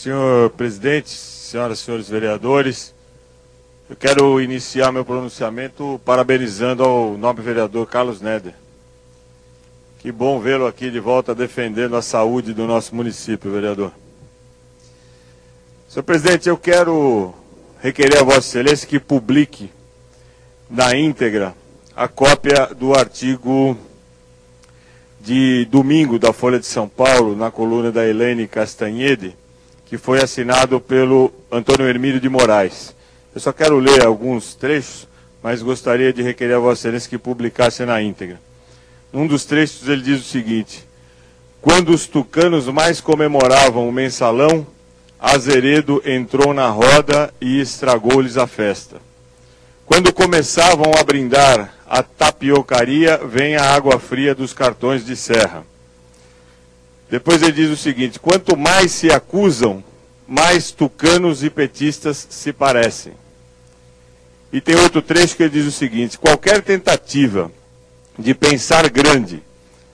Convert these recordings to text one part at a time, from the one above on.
Senhor presidente, senhoras e senhores vereadores, eu quero iniciar meu pronunciamento parabenizando ao nobre vereador Carlos Neder. Que bom vê-lo aqui de volta defendendo a saúde do nosso município, vereador. Senhor presidente, eu quero requerer a Vossa Excelência que publique na íntegra a cópia do artigo de domingo da Folha de São Paulo, na coluna da Helene Castanhede, que foi assinado pelo Antônio Hermílio de Moraes. Eu só quero ler alguns trechos, mas gostaria de requerer a Vossa Excelência que publicasse na íntegra. Num dos trechos ele diz o seguinte: quando os tucanos mais comemoravam o mensalão, Azeredo entrou na roda e estragou-lhes a festa. Quando começavam a brindar a tapiocaria, vem a água fria dos cartões de serra. Depois ele diz o seguinte: quanto mais se acusam, mais tucanos e petistas se parecem. E tem outro trecho que ele diz o seguinte: qualquer tentativa de pensar grande,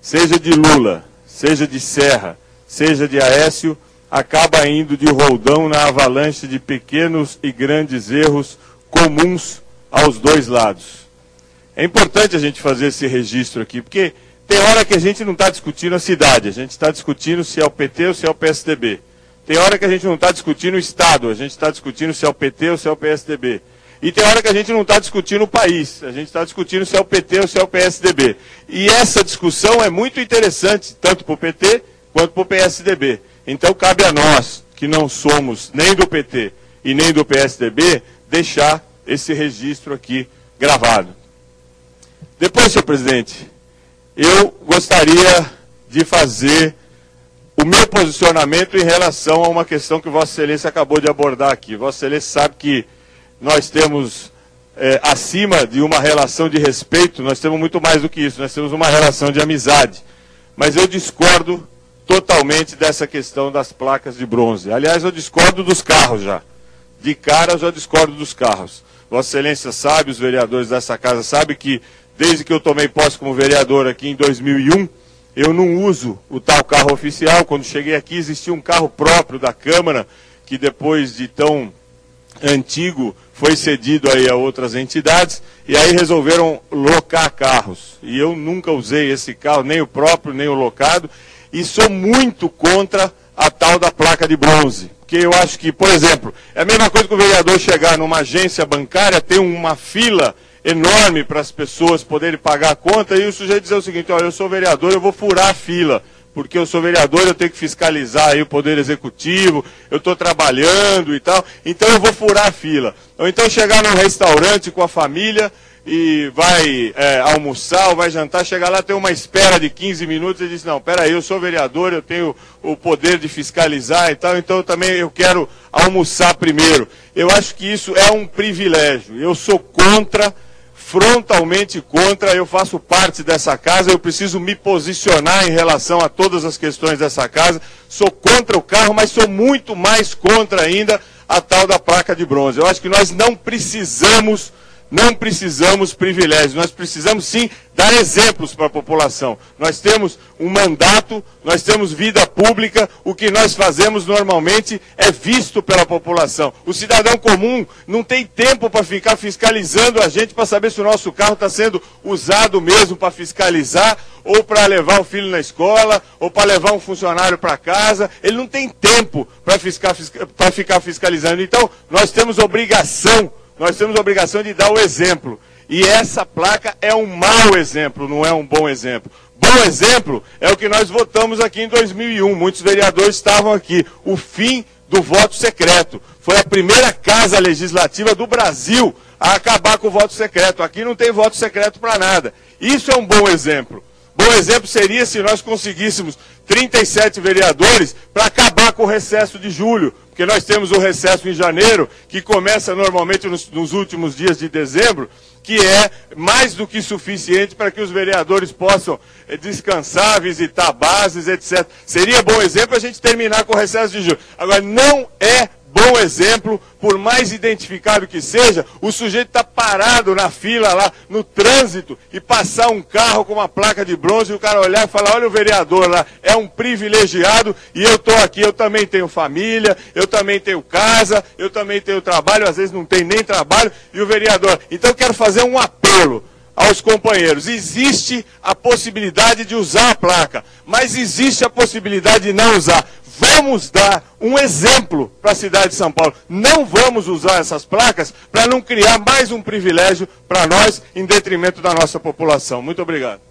seja de Lula, seja de Serra, seja de Aécio, acaba indo de roldão na avalanche de pequenos e grandes erros comuns aos dois lados. É importante a gente fazer esse registro aqui, porque tem hora que a gente não está discutindo a cidade, a gente está discutindo se é o PT ou se é o PSDB. Tem hora que a gente não está discutindo o Estado, a gente está discutindo se é o PT ou se é o PSDB. E tem hora que a gente não está discutindo o país, a gente está discutindo se é o PT ou se é o PSDB. E essa discussão é muito interessante, tanto para o PT quanto para o PSDB. Então cabe a nós, que não somos nem do PT e nem do PSDB, deixar esse registro aqui gravado. Depois, senhor presidente, eu gostaria de fazer o meu posicionamento em relação a uma questão que Vossa Excelência acabou de abordar aqui. Vossa Excelência sabe que nós temos, acima de uma relação de respeito, nós temos muito mais do que isso, nós temos uma relação de amizade. Mas eu discordo totalmente dessa questão das placas de bronze. Aliás, eu discordo dos carros já. De cara, eu já discordo dos carros. Vossa Excelência sabe, os vereadores dessa casa sabem que, desde que eu tomei posse como vereador aqui em 2001, eu não uso o tal carro oficial. Quando cheguei aqui existia um carro próprio da Câmara, que depois de tão antigo foi cedido aí a outras entidades, e aí resolveram locar carros. E eu nunca usei esse carro, nem o próprio, nem o locado, e sou muito contra a tal da placa de bronze. Porque eu acho que, por exemplo, é a mesma coisa que o vereador chegar numa agência bancária, ter uma fila enorme para as pessoas poderem pagar a conta, e o sujeito dizer o seguinte: olha, eu sou vereador, eu vou furar a fila, porque eu sou vereador, eu tenho que fiscalizar aí o Poder Executivo, eu estou trabalhando e tal, então eu vou furar a fila. Ou então chegar num restaurante com a família e vai almoçar ou vai jantar, chegar lá, tem uma espera de 15 minutos e diz: não, peraí, eu sou vereador, eu tenho o poder de fiscalizar e tal, então também eu quero almoçar primeiro. Eu acho que isso é um privilégio, eu sou contra, frontalmente contra. Eu faço parte dessa casa, eu preciso me posicionar em relação a todas as questões dessa casa. Sou contra o carro, mas sou muito mais contra ainda a tal da placa de bronze. Eu acho que nós não precisamos privilégios, nós precisamos sim dar exemplos para a população. Nós temos um mandato, nós temos vida pública, o que nós fazemos normalmente é visto pela população. O cidadão comum não tem tempo para ficar fiscalizando a gente para saber se o nosso carro está sendo usado mesmo para fiscalizar, ou para levar o filho na escola, ou para levar um funcionário para casa. Ele não tem tempo para ficar fiscalizando. Então, nós temos obrigação de dar o exemplo. E essa placa é um mau exemplo, não é um bom exemplo. Bom exemplo é o que nós votamos aqui em 2001. Muitos vereadores estavam aqui. O fim do voto secreto. Foi a primeira casa legislativa do Brasil a acabar com o voto secreto. Aqui não tem voto secreto para nada. Isso é um bom exemplo. Bom exemplo seria se nós conseguíssemos 37 vereadores para acabar com o recesso de julho, porque nós temos o recesso em janeiro, que começa normalmente nos últimos dias de dezembro, que é mais do que suficiente para que os vereadores possam descansar, visitar bases, etc. Seria bom exemplo a gente terminar com o recesso de julho. Agora, não é bom exemplo, por mais identificado que seja, o sujeito está parado na fila lá, no trânsito, e passar um carro com uma placa de bronze, e o cara olhar e falar, olha o vereador lá, é um privilegiado, e eu estou aqui, eu também tenho família, eu também tenho casa, eu também tenho trabalho, às vezes não tem nem trabalho, e o vereador. Então eu quero fazer um apelo aos companheiros. Existe a possibilidade de usar a placa, mas existe a possibilidade de não usar. Vamos dar um exemplo para a cidade de São Paulo. Não vamos usar essas placas para não criar mais um privilégio para nós em detrimento da nossa população. Muito obrigado.